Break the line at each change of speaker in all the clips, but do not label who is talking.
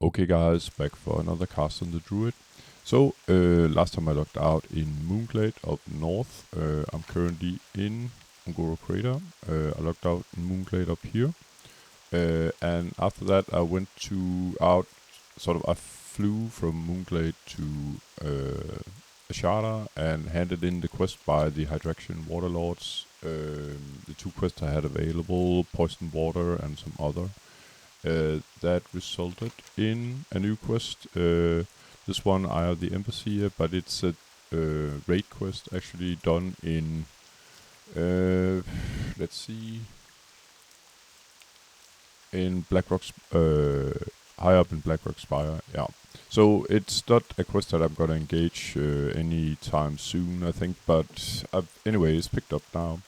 Okay guys, back for another cast on the druid. So, last time I logged out in Moonglade up north. I'm currently in Goro crater. I logged out in Moonglade up here. And after that I went I flew from Moonglade to Ashara and handed in the quest by the Hydraction Waterlords. The two quests I had available, Poison Water and some other. That resulted in a new quest. This one, I have the embassy here, but it's a raid quest actually done in, let's see, in Blackrock's, high up in Blackrock Spire, yeah. So it's not a quest that I'm gonna engage anytime soon, I think, but anyway, it's picked up now.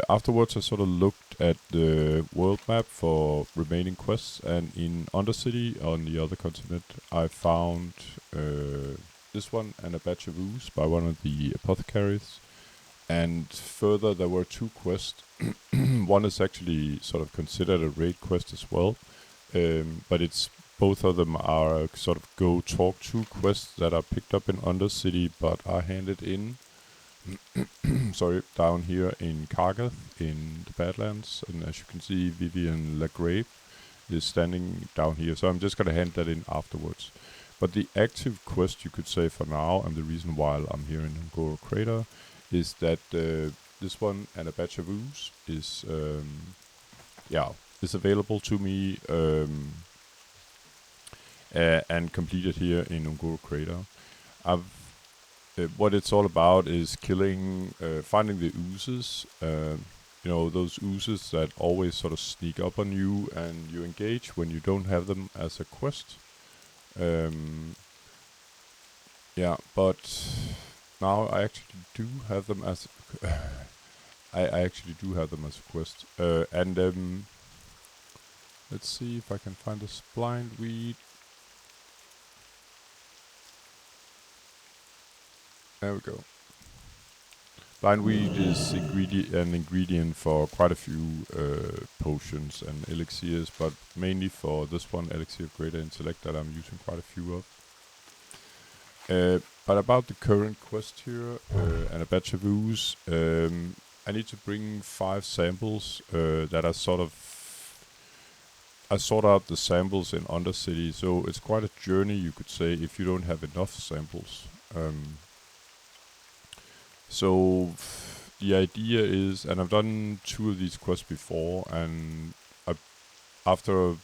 Afterwards, I sort of looked at the world map for remaining quests, and in Undercity on the other continent, I found this one and a batch of Ooze by one of the apothecaries. And further, there were two quests. One is actually sort of considered a raid quest as well, but it's both of them are sort of go talk to quests that are picked up in Undercity, but are handed in. Down here in Kargath in the Badlands, and as you can see, Vivian Lagrave is standing down here, so I'm just gonna hand that in afterwards. But the active quest, you could say for now, and the reason why I'm here in Goro crater, is that this one and a batch of Ooze is available to me and completed here in Ungoro crater. What it's all about is finding the oozes. Those oozes that always sort of sneak up on you and you engage when you don't have them as a quest. But now I actually do have them as I actually do have them as a quest. Let's see if I can find this blind weed. There we go. Blindweed is an ingredient for quite a few potions and elixirs, but mainly for this one, Elixir of Greater Intellect, that I'm using quite a few of. But about the current quest here, and a batch of Ooze, I need to bring 5 samples that I sort out the samples in Undercity, so it's quite a journey, you could say, if you don't have enough samples. So the idea is, and I've done 2 of these quests before, and after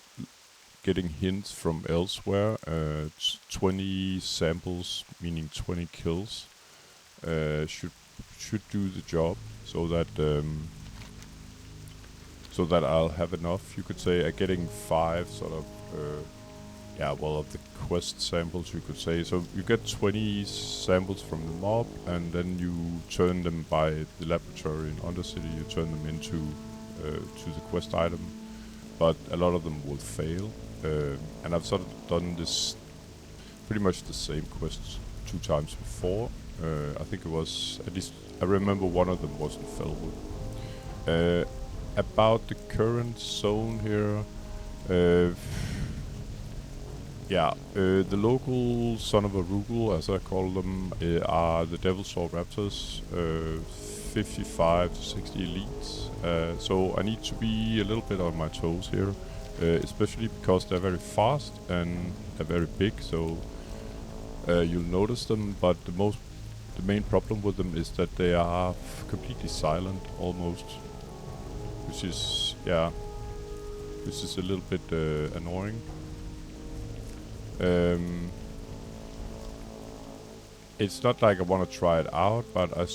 getting hints from elsewhere, 20 samples, meaning 20 kills, should do the job, so that I'll have enough. You could say getting 5 sort of of the quest samples, you could say. So you get 20 samples from the mob, and then you turn them by the laboratory in Undercity, you turn them into to the quest item, but a lot of them will fail. And I've sort of done this pretty much the same quests 2 times before. I think it was, at least I remember one of them wasn't filled. About the current zone here, the local son of a Rugel, as I call them, are the Devil Saw Raptors, 55 to 60 elites. So I need to be a little bit on my toes here, especially because they're very fast and they're very big, so you'll notice them, but the main problem with them is that they are completely silent, almost, which is a little bit annoying. It's not like I want to try it out, but I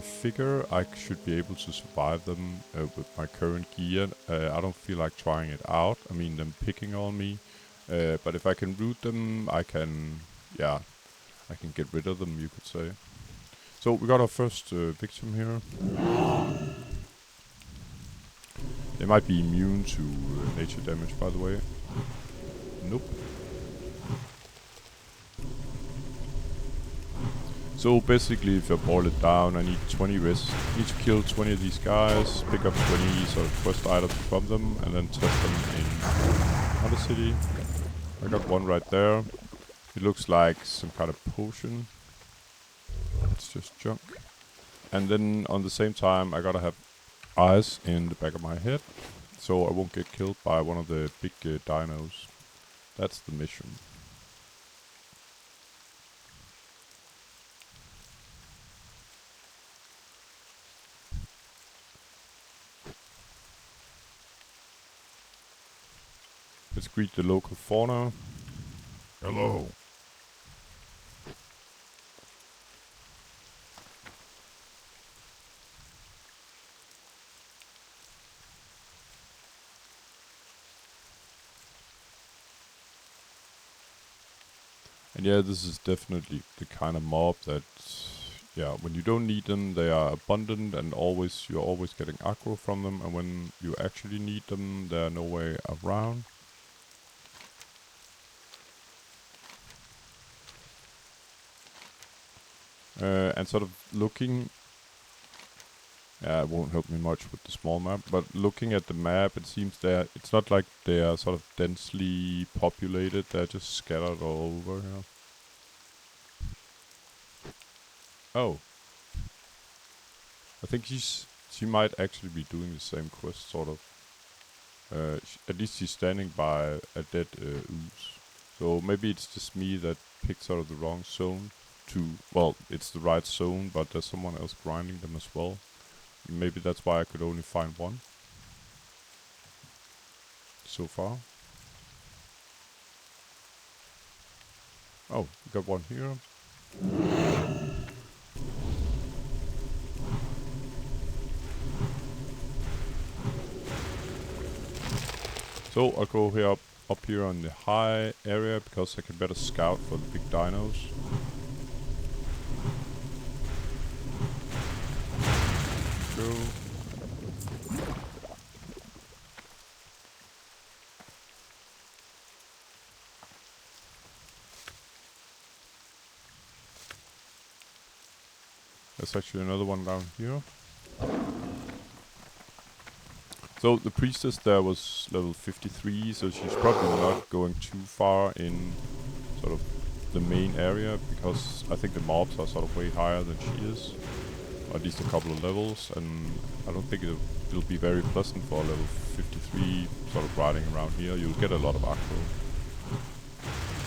figure I should be able to survive them with my current gear. I don't feel like trying it out. I mean, them picking on me, but if I can root them, I can get rid of them, you could say. So we got our first victim here. They might be immune to nature damage, by the way. Nope. So basically, if I boil it down, I need 20 res. I need to kill 20 of these guys, pick up 20 sort of quest items from them, and then test them in another city. I got one right there. It looks like some kind of potion. It's just junk. And then on the same time, I gotta have eyes in the back of my head, so I won't get killed by one of the big dinos. That's the mission. Let's greet the local fauna.
Hello.
And yeah, this is definitely the kind of mob that, yeah, when you don't need them, they are abundant and you're always getting aggro from them. And when you actually need them, they're no way around. And sort of looking, it won't help me much with the small map, but looking at the map, it seems that it's not like they are sort of densely populated, they're just scattered all over here. Oh. I think she might actually be doing the same quest, sort of. At least she's standing by a dead Ooze. So maybe it's just me that picked sort of the wrong zone well, it's the right zone, but there's someone else grinding them as well. Maybe that's why I could only find one so far. Oh, we got one here. So I'll go here up here on the high area because I can better scout for the big dinos. Go. There's actually another one down here. So the priestess there was level 53, so she's probably not going too far in sort of the main area, because I think the mobs are sort of way higher than she is. Or at least a couple of levels, and I don't think it'll be very pleasant for a level 53 sort of riding around here. You'll get a lot of aggro.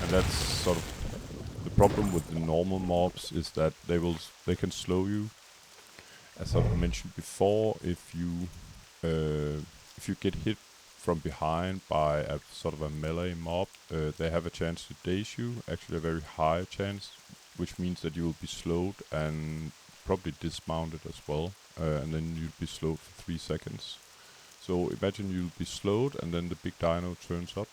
And that's sort of the problem with the normal mobs, is that they can slow you. As I've mentioned before, if you get hit from behind by a sort of a melee mob, they have a chance to daze you, actually a very high chance, which means that you will be slowed and probably dismounted as well, and then you'll be slowed for 3 seconds. So imagine you'll be slowed and then the big dino turns up,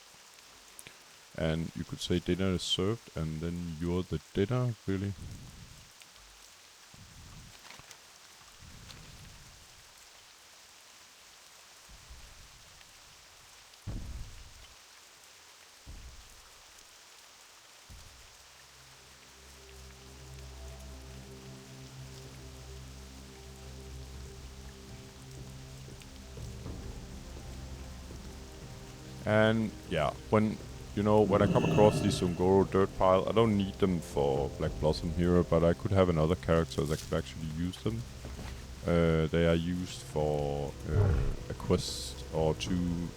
and you could say dinner is served, and then you're the dinner, really. And yeah, when I come across these Goro dirt pile, I don't need them for Black Blossom here, but I could have another character that could actually use them. They are used for a quest or two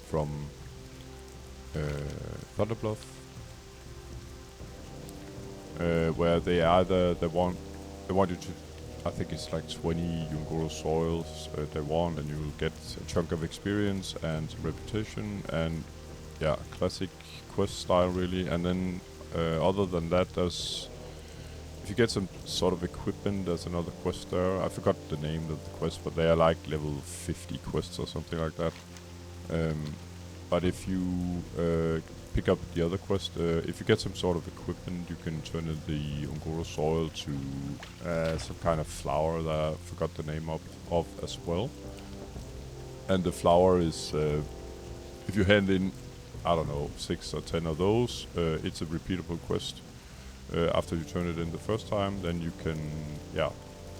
from Thunderbluff, where they want you to, I think it's like 20 Goro soils they want, and you will get a chunk of experience and some reputation, and yeah, classic quest style really. And then other than that, if you get some sort of equipment, there's another quest there. I forgot the name of the quest, but they are like level 50 quests or something like that. But if you pick up the other quest, if you get some sort of equipment, you can turn in the Goro soil to some kind of flower that I forgot the name of as well. And the flower is, if you hand in, I don't know, 6 or 10 of those, it's a repeatable quest. after you turn it in the first time, then you can,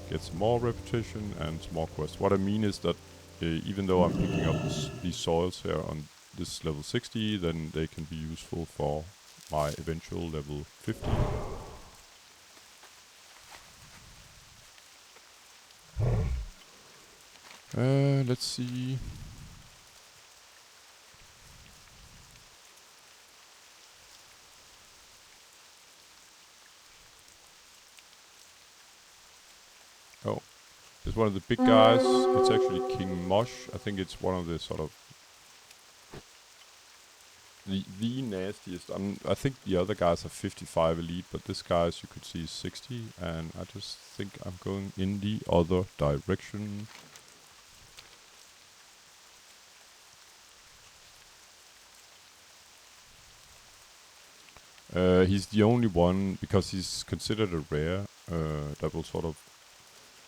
get some more repetition and some more quests. What I mean is that even though I'm picking up these soils here on this level 60, then they can be useful for my eventual level 50. Let's see. Oh, it's one of the big guys. It's actually King Mosh. I think it's one of the sort of the nastiest. I think the other guys are 55 elite, but this guy, as you could see, is 60, and I just think I'm going in the other direction. He's the only one, because he's considered a rare, that will sort of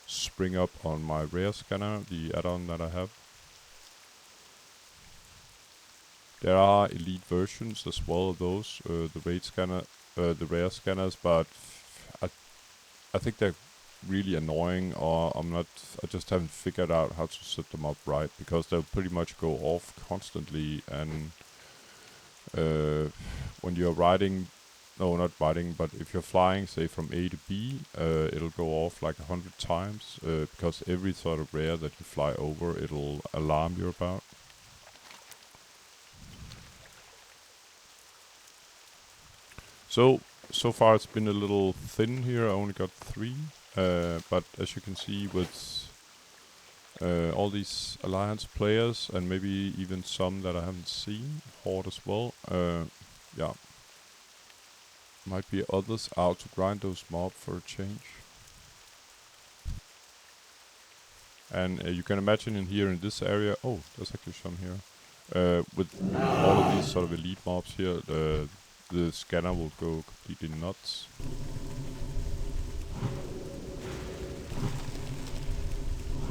spring up on my rare scanner, the add-on that I have. There are elite versions as well of those, the raid scanner, the rare scanners, but I think they're really annoying, or I just haven't figured out how to set them up right, because they'll pretty much go off constantly, and when you're riding, no, not riding, but if you're flying, say, from A to B, it'll go off like 100 times, because every sort of rare that you fly over, it'll alarm you about. So far it's been a little thin here. I only got 3, but as you can see with all these Alliance players, and maybe even some that I haven't seen, Horde as well, might be others out to grind those mobs for a change. And you can imagine in here in this area, oh, there's actually some here, with all of these sort of elite mobs here, the scanner will go completely nuts.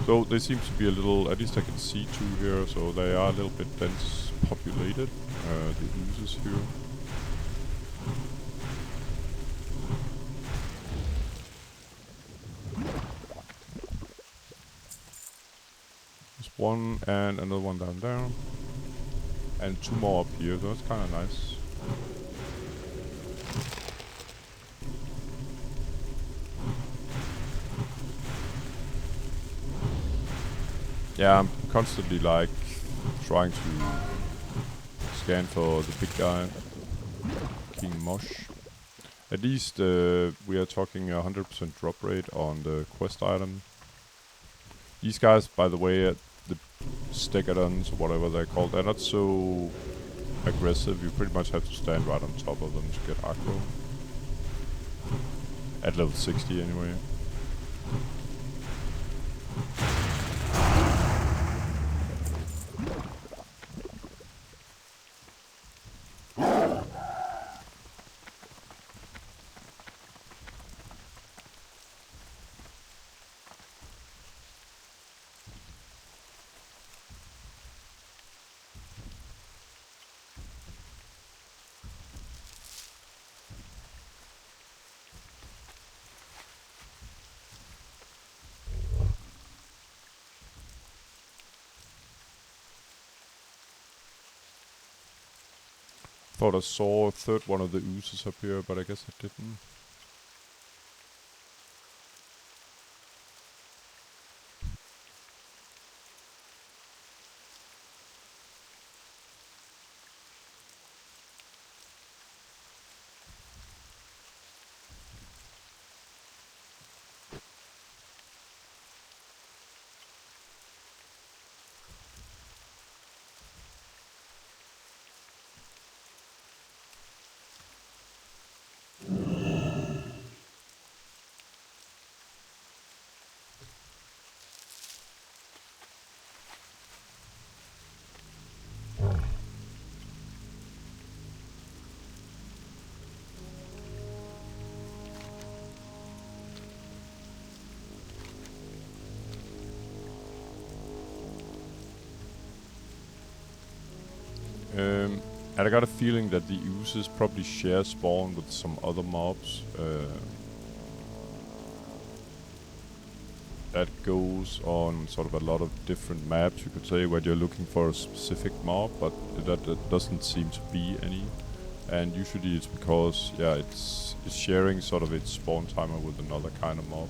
So they seem to be a little, at least I can see 2 here, so they are a little bit dense populated, the Oozes here. There's one and another one down there. And 2 more up here, so that's kind of nice. Yeah, I'm constantly like trying to scan for the big guy, King Mosh. At least we are talking 100% drop rate on the quest item. These guys, by the way, the Stegadons or whatever they're called, they're not so aggressive. You pretty much have to stand right on top of them to get aggro. At level 60 anyway. Thought I saw a third one of the oozes up here, but I guess I didn't. And I got a feeling that the Oozes probably share spawn with some other mobs. That goes on sort of a lot of different maps, you could say, where you're looking for a specific mob, but that doesn't seem to be any. And usually it's because, yeah, it's sharing sort of its spawn timer with another kind of mob.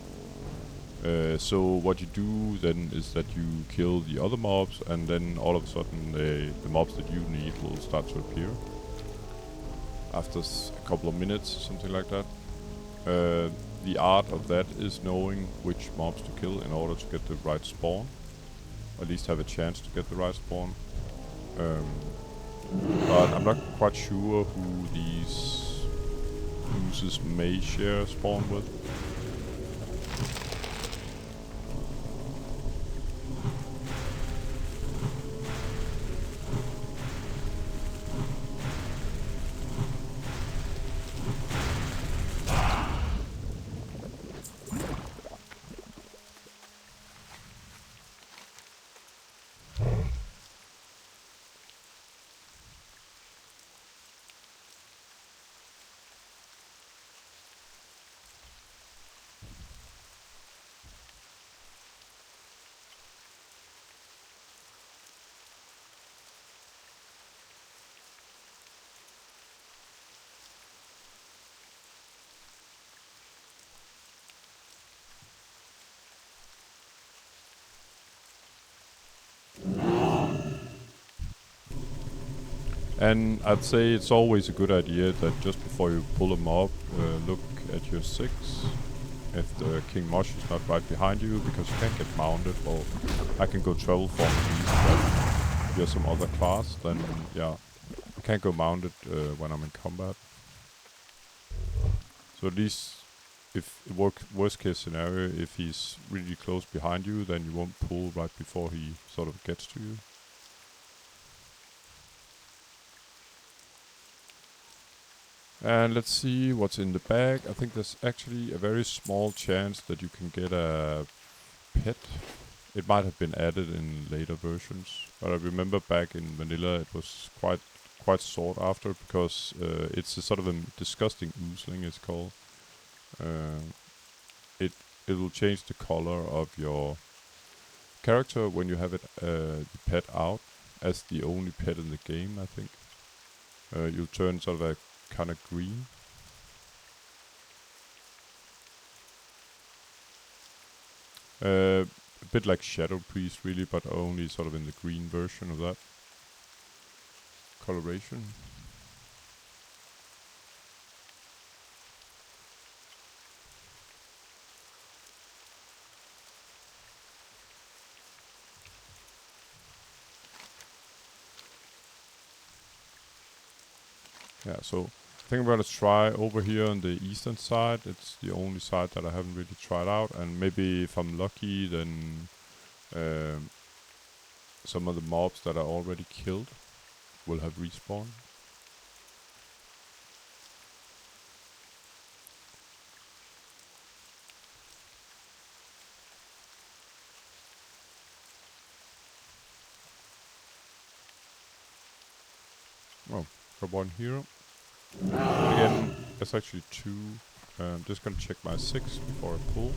So what you do then is that you kill the other mobs, and then all of a sudden the mobs that you need will start to appear. After a couple of minutes, something like that. The art of that is knowing which mobs to kill in order to get the right spawn. Or at least have a chance to get the right spawn. But I'm not quite sure who these Oozes may share spawn with. And I'd say it's always a good idea that just before you pull a mob, look at your 6. If the King Mosh is not right behind you, because you can't get mounted, or I can go travel form but if you're some other class, then yeah, I can't go mounted when I'm in combat. So at least, if worst case scenario, if he's really close behind you, then you won't pull right before he sort of gets to you. And let's see what's in the bag. I think there's actually a very small chance that you can get a pet. It might have been added in later versions, but I remember back in vanilla it was quite sought after, because it's a sort of a disgusting oozling, it's called. It will change the color of your character when you have it the pet out as the only pet in the game, I think. You'll turn sort of a kind of green. A bit like Shadow Priest really, but only sort of in the green version of that coloration. Yeah, so I think I'm gonna try over here on the eastern side. It's the only side that I haven't really tried out, and maybe if I'm lucky, then some of the mobs that I already killed will have respawned. Oh, got one here. Again, there's actually 2. I'm just gonna check my 6 before I pull.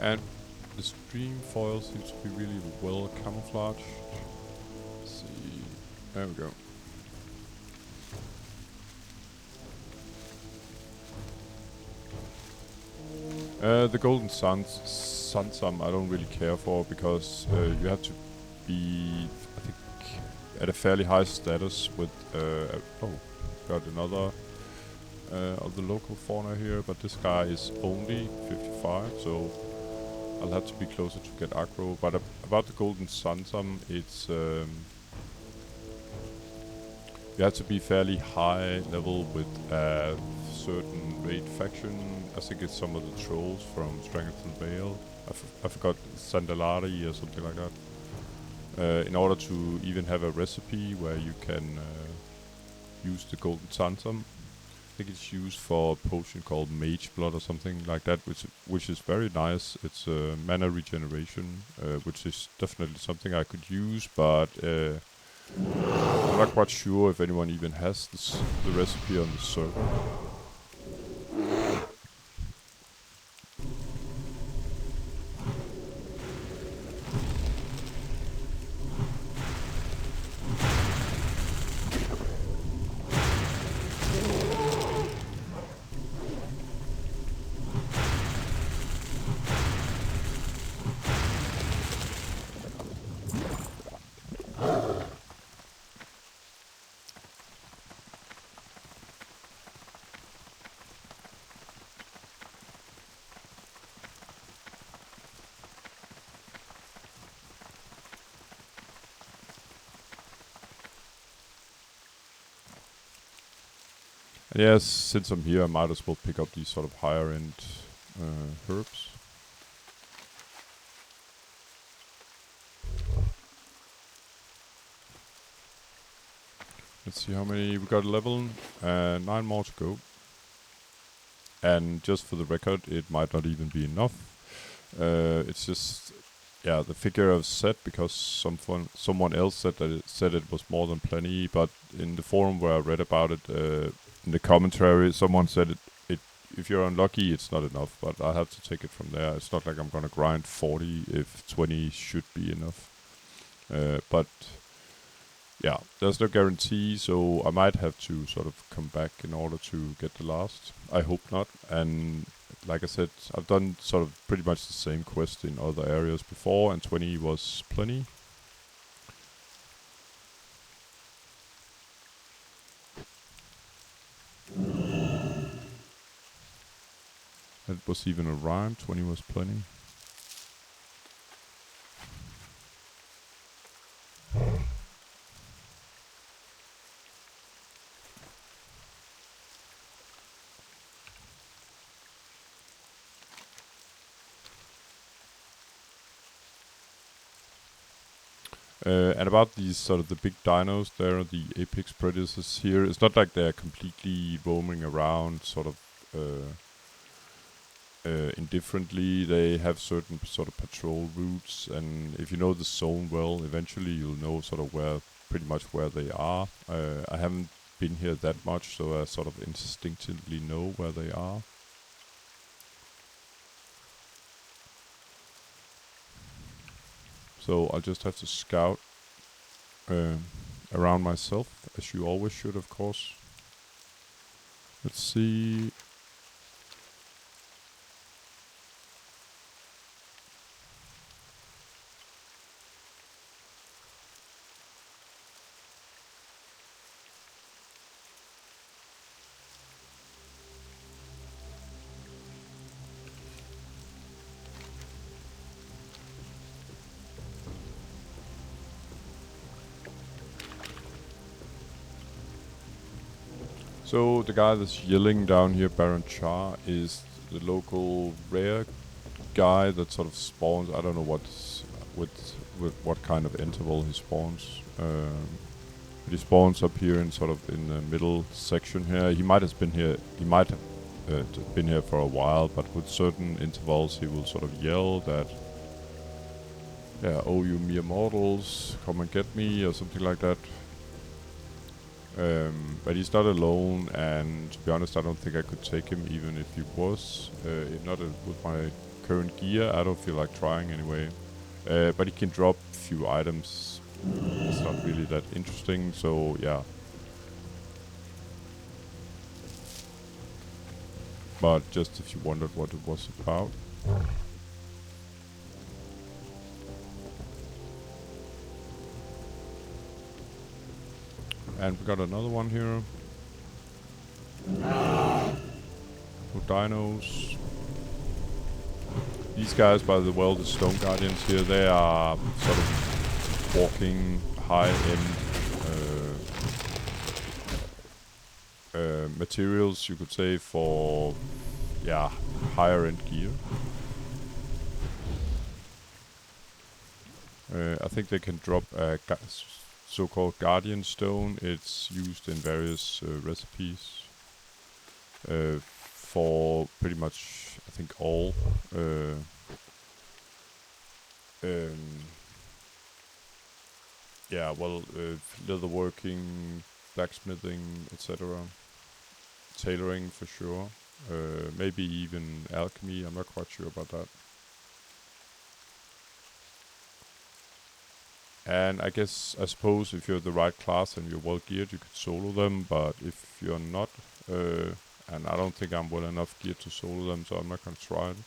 And the stream foil seems to be really well camouflaged. Let's see. There we go. The Golden Suns Sunsum I don't really care for, because you have to be, I think, at a fairly high status with... got another of the local fauna here, but this guy is only 55, so I'll have to be closer to get aggro. But about the Golden Sunsum, it's... you have to be fairly high level with a certain raid faction. I think it's some of the trolls from Stranglethorn Vale. I forgot, Sandalari or something like that. In order to even have a recipe where you can use the Golden Sunsum. I think it's used for a potion called Mage Blood or something like that, which is very nice. It's mana regeneration, which is definitely something I could use, but I'm not quite sure if anyone even has the recipe on the server. And yes, since I'm here, I might as well pick up these sort of higher end herbs. Let's see how many we got. 11, 9 more to go. And just for the record, it might not even be enough. It's just, yeah, the figure I've set because someone else said it was more than plenty. But in the forum where I read about it, in the commentary, someone said it if you're unlucky, it's not enough. But I have to take it from there. It's not like I'm gonna grind 40 if 20 should be enough. But yeah, there's no guarantee, so I might have to sort of come back in order to get the last. I hope not. And like I said, I've done sort of pretty much the same quest in other areas before, and 20 was plenty. That was even a rhyme, 20 was plenty. And about these sort of the big dinos there, the apex predators here, it's not like they're completely roaming around sort of indifferently. They have certain sort of patrol routes, and if you know the zone well, eventually you'll know sort of pretty much where they are. I haven't been here that much, so I sort of instinctively know where they are. So I'll just have to scout around myself, as you always should, of course. Let's see. So the guy that's yelling down here, Baron Char, is the local rare guy that sort of spawns. I don't know with what kind of interval he spawns. But he spawns up here in sort of in the middle section here. He might have been here. He might have been here for a while, but with certain intervals, he will sort of yell that, "Yeah, oh you mere mortals, come and get me," or something like that. But he's not alone, and to be honest, I don't think I could take him even if he was. Not with my current gear, I don't feel like trying anyway. But he can drop a few items. It's not really that interesting, so yeah. But just if you wondered what it was about. And we got another one here. No dinos. These guys, by the well, the stone guardians here, they are sort of walking high-end materials, you could say, for higher-end gear. I think they can drop a so-called guardian stone. It's used in various recipes for pretty much, I think, all leatherworking, blacksmithing, etc. Tailoring for sure. Maybe even alchemy, I'm not quite sure about that. And I suppose if you're the right class and you're well geared, you could solo them, but if you're not, and I don't think I'm well enough geared to solo them, so I'm not gonna try it.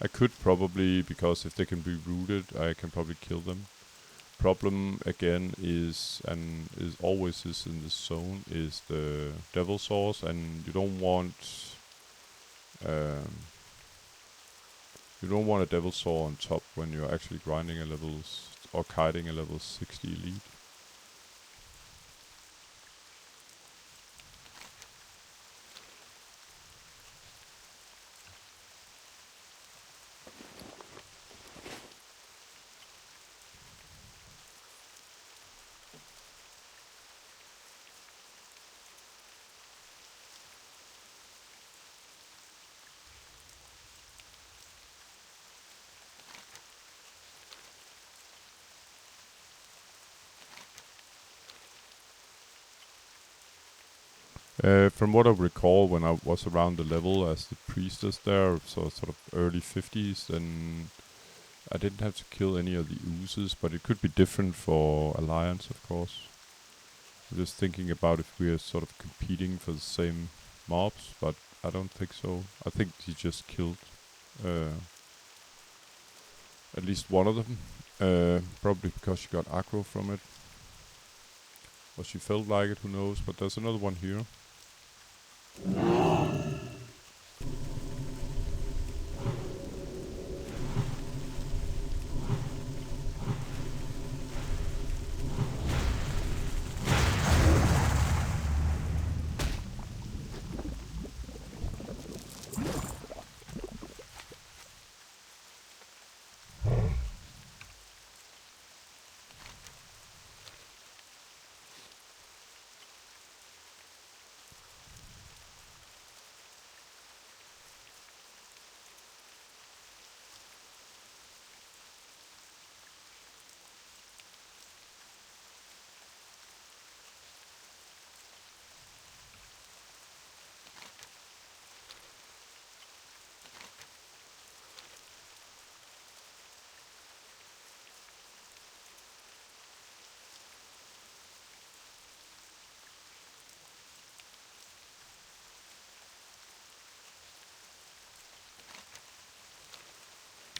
I could probably, because if they can be rooted, I can probably kill them. Problem again is, and is always is in this zone, is the devil saws, and you don't want a devil saw on top when you're actually grinding a levels or kiting a level 60 elite. From what I recall, when I was around the level as the priestess there, so sort of early 50s, then I didn't have to kill any of the oozes, but it could be different for Alliance, of course. I'm just thinking about if we are sort of competing for the same mobs, but I don't think so. I think he just killed at least one of them, probably because she got aggro from it. Or she felt like it, who knows, but there's another one here.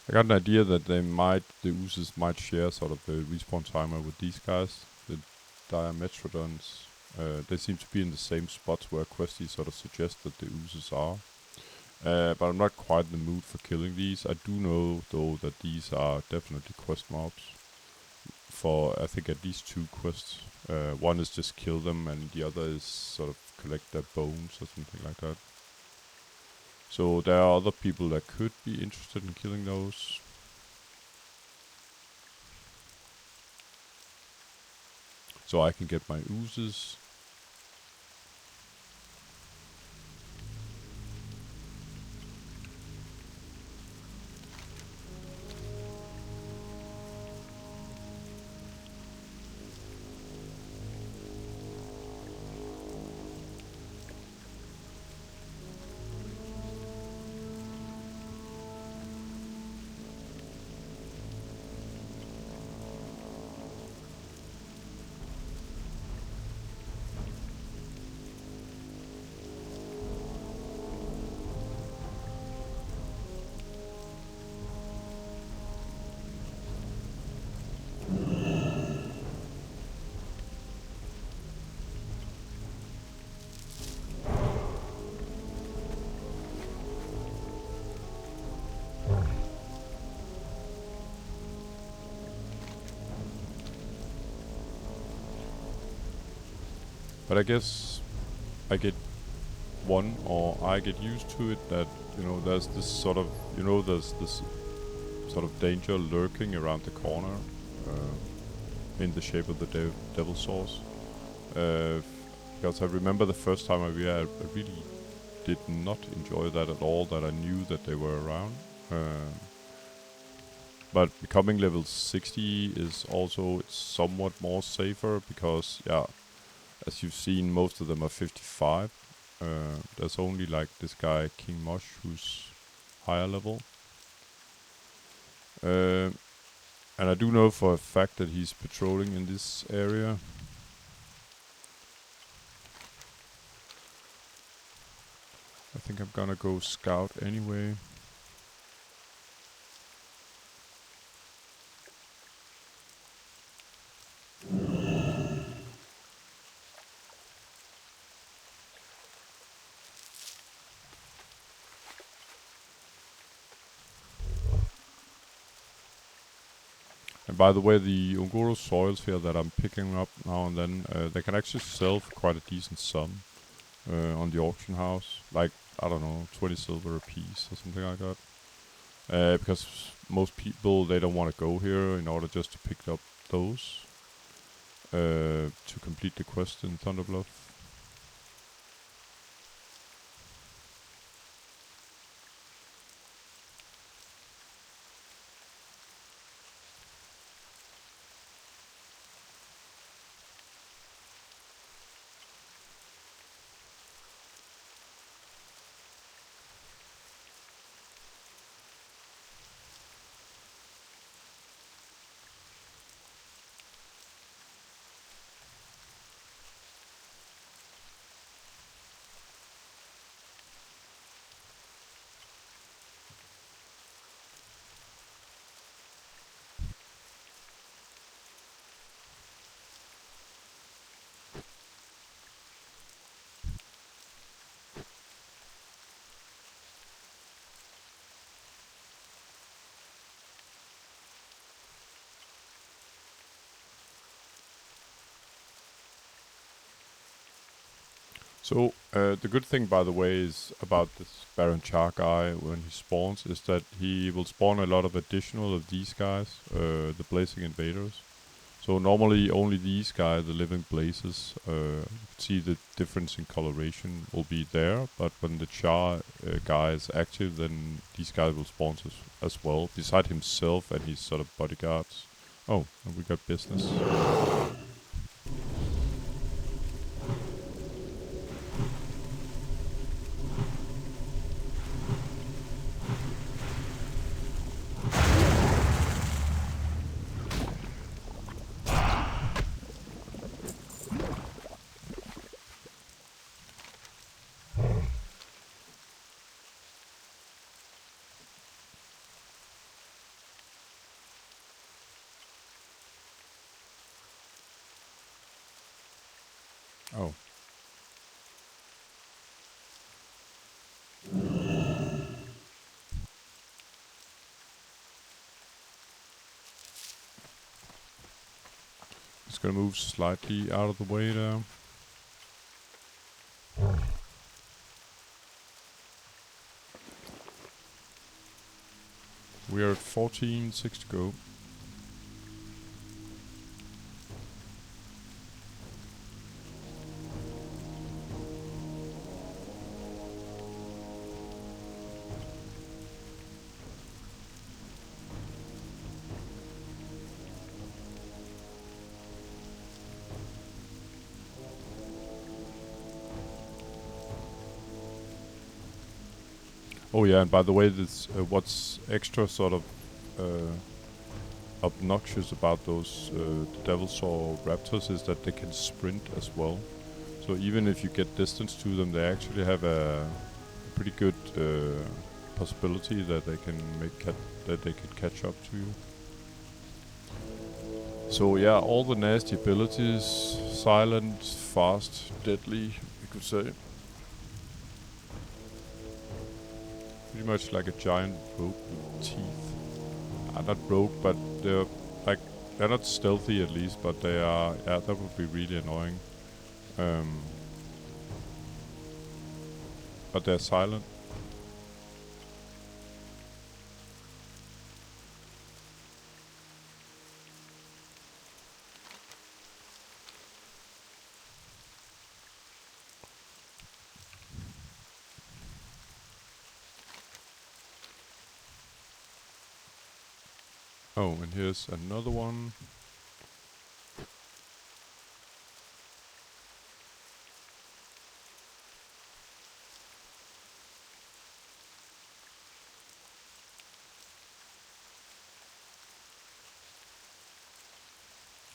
I got an idea that the oozes might share sort of the respawn timer with these guys, the Diametrodons. They seem to be in the same spots where Questy sort of suggests that the oozes are. But I'm not quite in the mood for killing these. I do know, though, that these are definitely quest mobs. For, I think, at least 2 quests. One is just kill them, and the other is sort of collect their bones or something like that. So there are other people that could be interested in killing those. So I can get my oozes. But I guess I get I get used to it that, there's this sort of, there's this sort of danger lurking around the corner in the shape of the devil sauce. Because I remember the first time I really did not enjoy that at all, that I knew that they were around. But becoming level 60 is also somewhat more safer because, yeah, as you've seen, most of them are 55. There's only like this guy, King Mosh, who's higher level. And I do know for a fact that he's patrolling in this area. I think I'm gonna go scout anyway. And by the way, the Goro soils here that I'm picking up now and then, they can actually sell for quite a decent sum on the auction house. Like, I don't know, 20 silver a piece or something like that. Because most people, they don't want to go here in order just to pick up those to complete the quest in Thunderbluff. So, the good thing, by the way, is about this Baron Char guy when he spawns is that he will spawn a lot of additional of these guys, the Blazing Invaders. So normally only these guys, the Living Blazes, you can see the difference in coloration will be there, but when the Char guy is active, then these guys will spawn as well, beside himself and his sort of bodyguards. Oh, and we got business. Oh. Just gonna move slightly out of the way there. We are at 14, 6 to go. Oh yeah, and by the way, this what's extra sort of obnoxious about those the Devilsaur Raptors is that they can sprint as well. So even if you get distance to them, they actually have a pretty good possibility that they can catch up to you. So yeah, all the nasty abilities, silent, fast, deadly, you could say. Pretty much like a giant rogue with teeth. Not rogue, but they're not stealthy at least, but they are, yeah, that would be really annoying. But they're silent. Oh, and here's another one.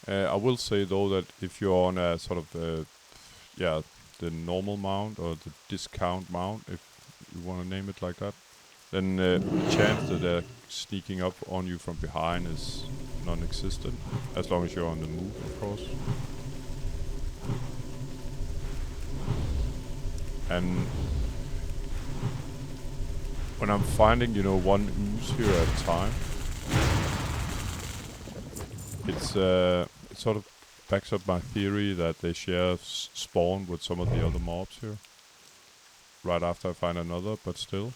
I will say though that if you're on a sort of the normal mount or the discount mount, if you want to name it like that, then the chance that they're sneaking up on you from behind is non-existent, as long as you're on the move, of course. And when I'm finding, one ooze here at a time, it sort of backs up my theory that they share spawn with some of the other mobs here. Right after I find another, but still.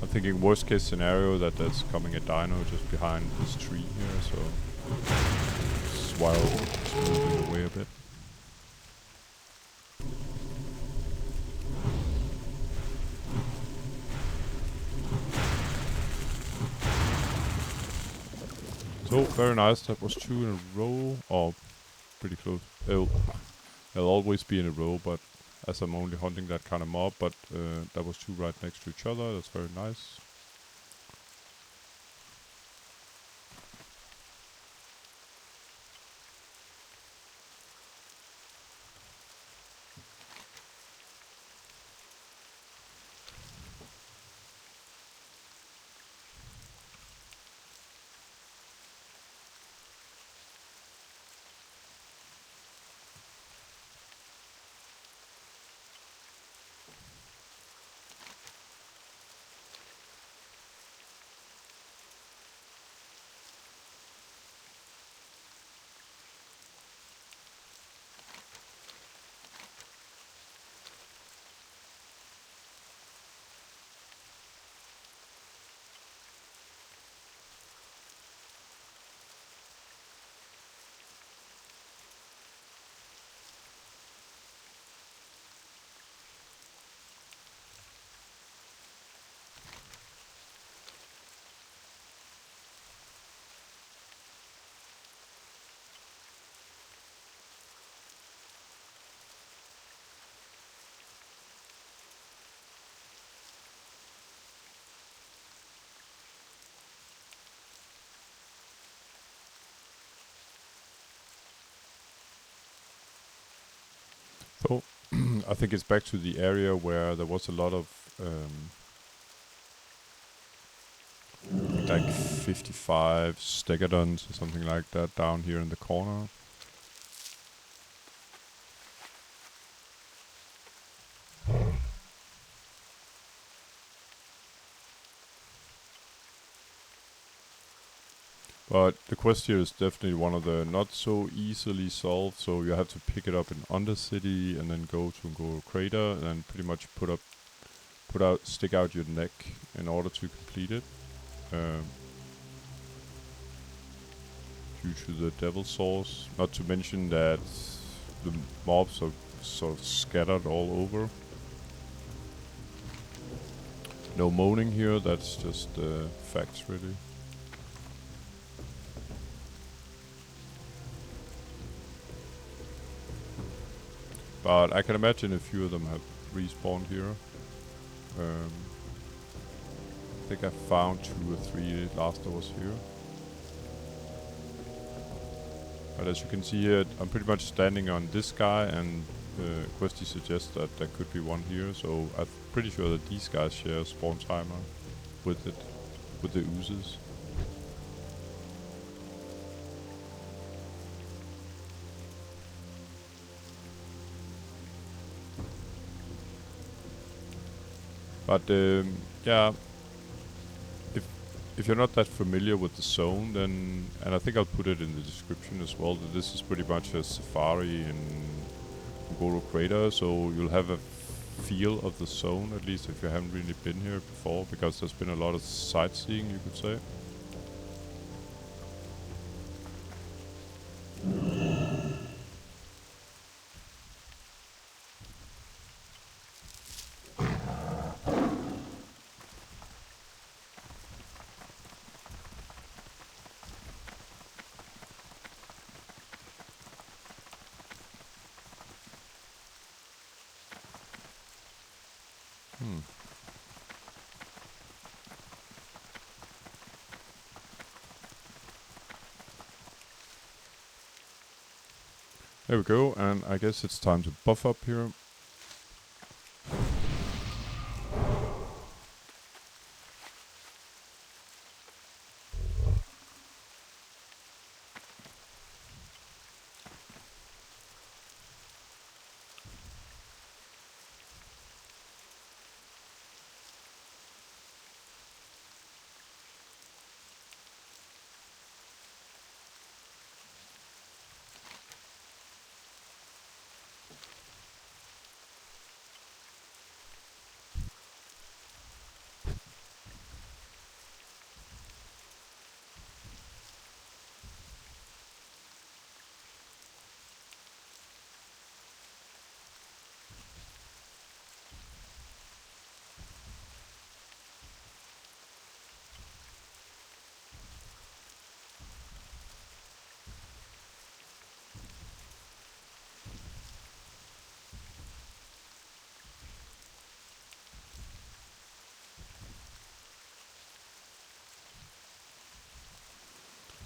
I'm thinking worst case scenario that there's coming a dino just behind this tree here, so this wild is moving away a bit. So, very nice, that was 2 in a row, or pretty close. They'll always be in a row, but as I'm only hunting that kind of mob, but that was 2 right next to each other, that's very nice. So, I think it's back to the area where there was a lot of, like 55 stegodons or something like that down here in the corner. But the quest here is definitely one of the not so easily solved, so you have to pick it up in Undercity and then go to Goro Crater and then pretty much stick out your neck in order to complete it. Due to the devil source. Not to mention that the mobs are sort of scattered all over. No moaning here, that's just facts really. But I can imagine a few of them have respawned here. I think I found 2 or 3 last I was here. But as you can see here, I'm pretty much standing on this guy, and Questy suggests that there could be one here, so I'm pretty sure that these guys share a spawn timer with it, with the oozes. But yeah, if you're not that familiar with the zone, then, and I think I'll put it in the description as well, that this is pretty much a safari in Goro Crater, so you'll have a feel of the zone, at least if you haven't really been here before, because there's been a lot of sightseeing, you could say. There we go, and I guess it's time to buff up here.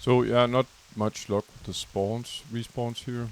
So yeah, not much luck with the respawns here.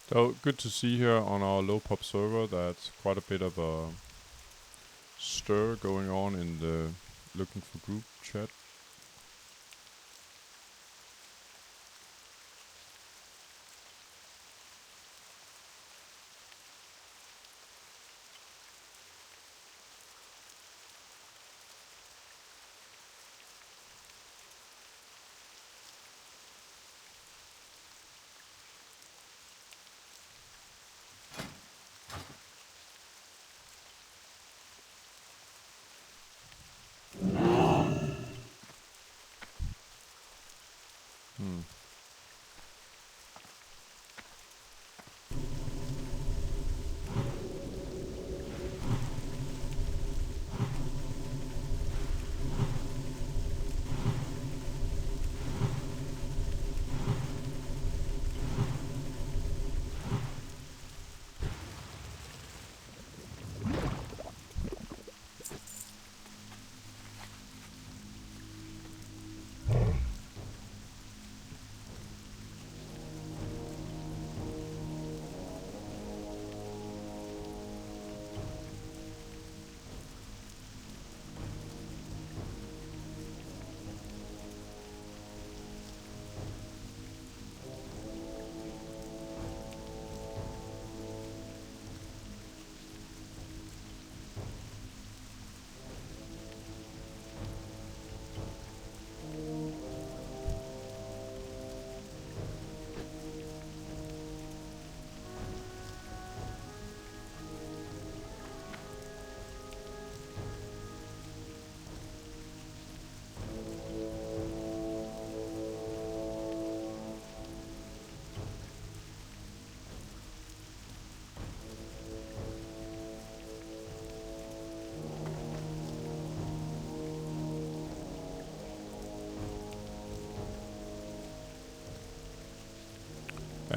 So good to see here on our low pop server that quite a bit of a stir going on in the looking for group chat.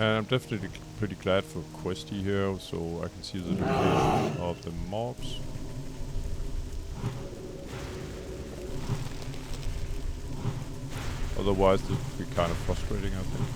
And I'm definitely pretty glad for Questy here, so I can see the location of the mobs. Otherwise, this would be kind of frustrating, I think.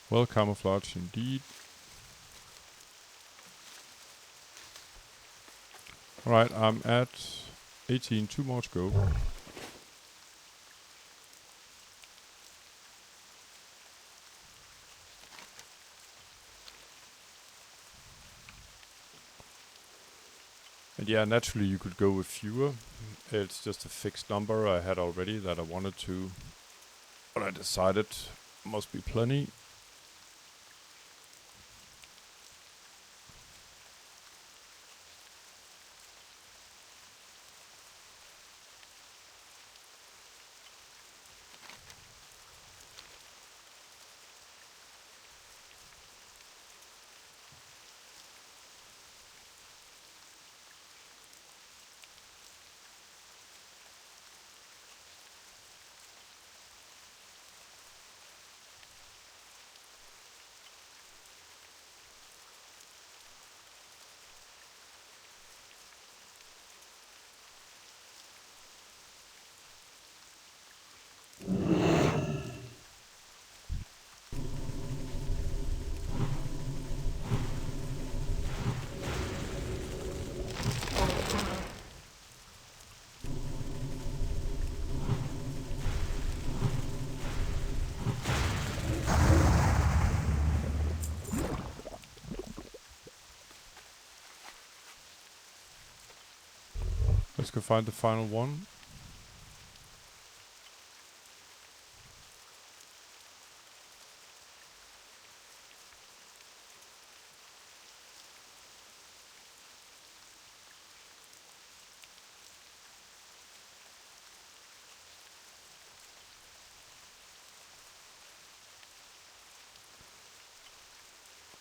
Well camouflaged indeed. Alright, I'm at 18, 2 more to go. And yeah, naturally you could go with fewer. It's just a fixed number I had already that I wanted to, but I decided must be plenty. Let's go find the final one.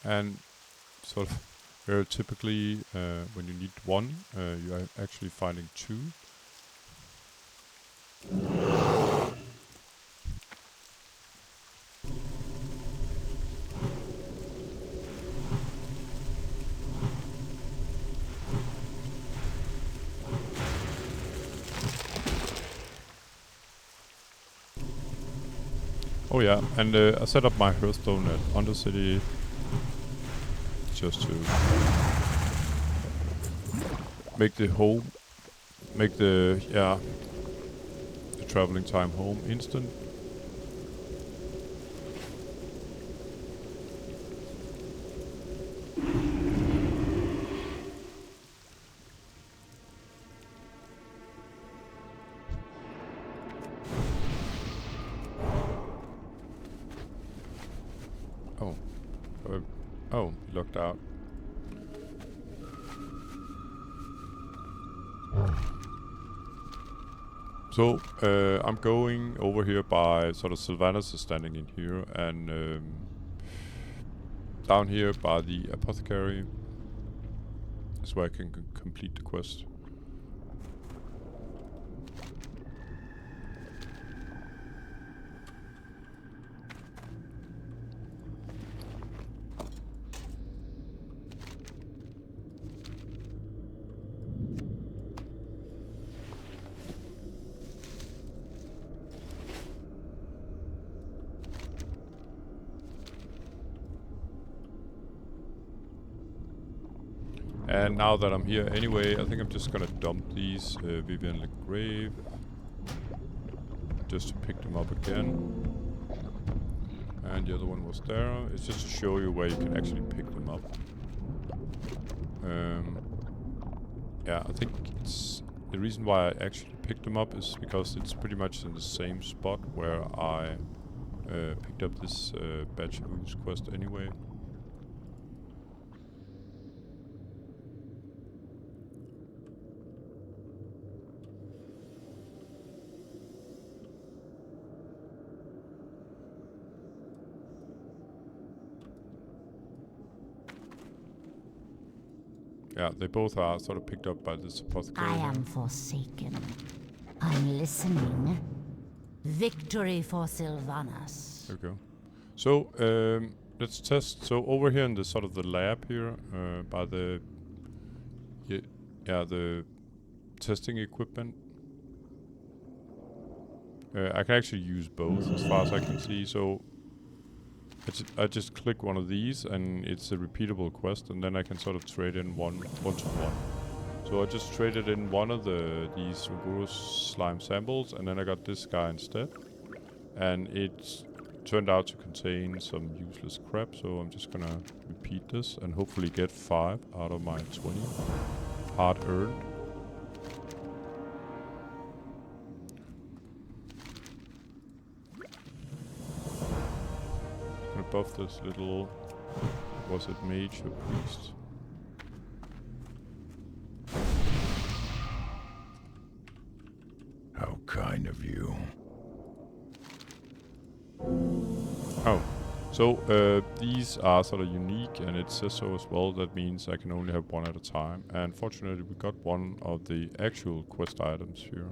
And sort of very typically, when you need one, you are actually finding two. Oh yeah, and I set up my Hearthstone at Undercity just to make the traveling time home instant. Oh, locked out. So, I'm going over here by sort of Sylvanas is standing in here, and down here by the apothecary is where I can complete the quest. And now that I'm here anyway, I think I'm just gonna dump these Vivian Lagrave just to pick them up again. And the other one was there. It's just to show you where you can actually pick them up. Yeah, I think it's the reason why I actually picked them up is because it's pretty much in the same spot where I picked up this batch of Ooze quest anyway. Yeah, they both are sort of picked up by this apothecary.
I am forsaken. I'm listening. Victory for Sylvanas.
There we go. So, let's test. So over here in the sort of the lab here, by the the testing equipment, I can actually use both as far as I can see. So I just click one of these, and it's a repeatable quest, and then I can sort of trade in one to one. So I just traded in one of these Goro slime samples, and then I got this guy instead, and it turned out to contain some useless crap. So I'm just gonna repeat this and hopefully get 5 out of my 20 hard earned. Above this little, was it mage or priest?
How kind of you.
Oh, so these are sort of unique, and it says so as well. That means I can only have one at a time. And fortunately, we got one of the actual quest items here.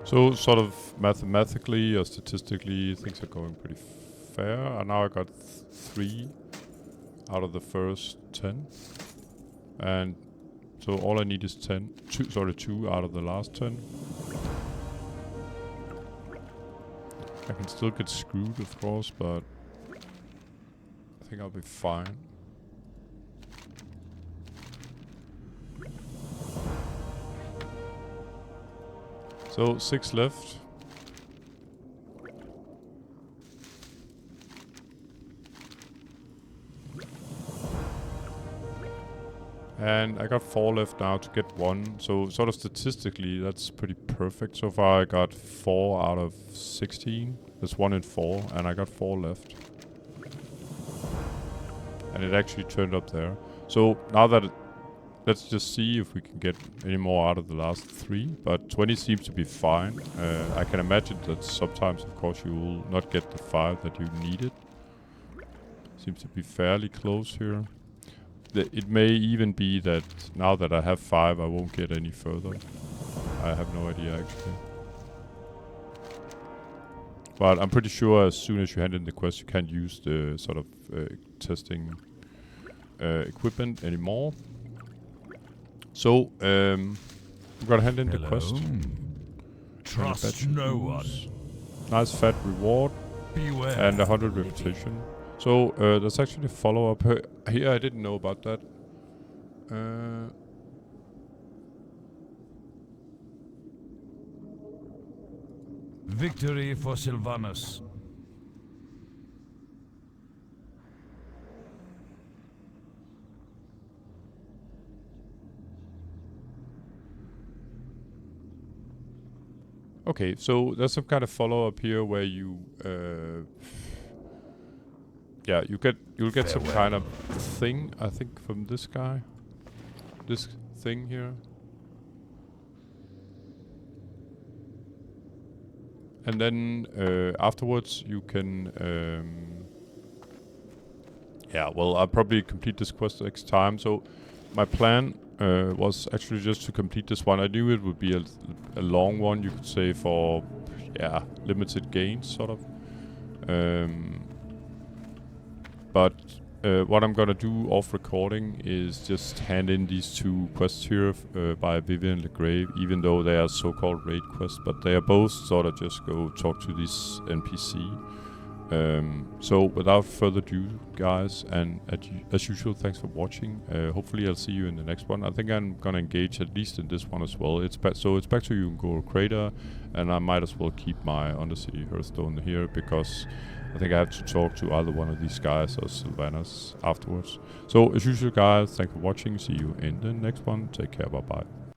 So sort of mathematically or statistically, things are going pretty fair. And now I got 3 out of the first 10. And so all I need is 2 out of the last 10. I can still get screwed, of course, but I think I'll be fine. So 6 left. And I got 4 left now to get 1. So sort of statistically, that's pretty perfect. So far I got 4 out of 16. That's 1 in 4, and I got 4 left. And it actually turned up there. So now that let's just see if we can get any more out of the last 3. But 20 seems to be fine. I can imagine that sometimes, of course, you will not get the 5 that you needed. Seems to be fairly close here. It may even be that now that I have 5, I won't get any further. I have no idea, actually. But I'm pretty sure as soon as you hand in the quest, you can't use the sort of testing equipment anymore. So, I'm gonna hand in the quest.
Trust no one.
Nice fat reward.
Beware.
And 100 reputation. So, there's actually a follow-up here. I didn't know about that.
Victory for Sylvanas.
Okay, so there's some kind of follow-up here where you, you'll get some kind of thing, I think, from this guy. This thing here. And then afterwards you can, I'll probably complete this quest next time. So my plan was actually just to complete this one. I knew it would be a long one, you could say, for limited gains, sort of. But what I'm gonna do off recording is just hand in these 2 quests here by Vivian and Lagrave, even though they are so-called raid quests, but they are both sort of just go talk to this NPC. So without further ado, guys, and as usual, thanks for watching. Hopefully I'll see you in the next one. I think I'm gonna engage at least in this one as well. It's back to you, Goro Crater, and I might as well keep my Undersea Hearthstone here because I think I have to talk to either one of these guys or Sylvanas afterwards. So as usual, guys, thanks for watching. See you in the next one. Take care. Bye bye.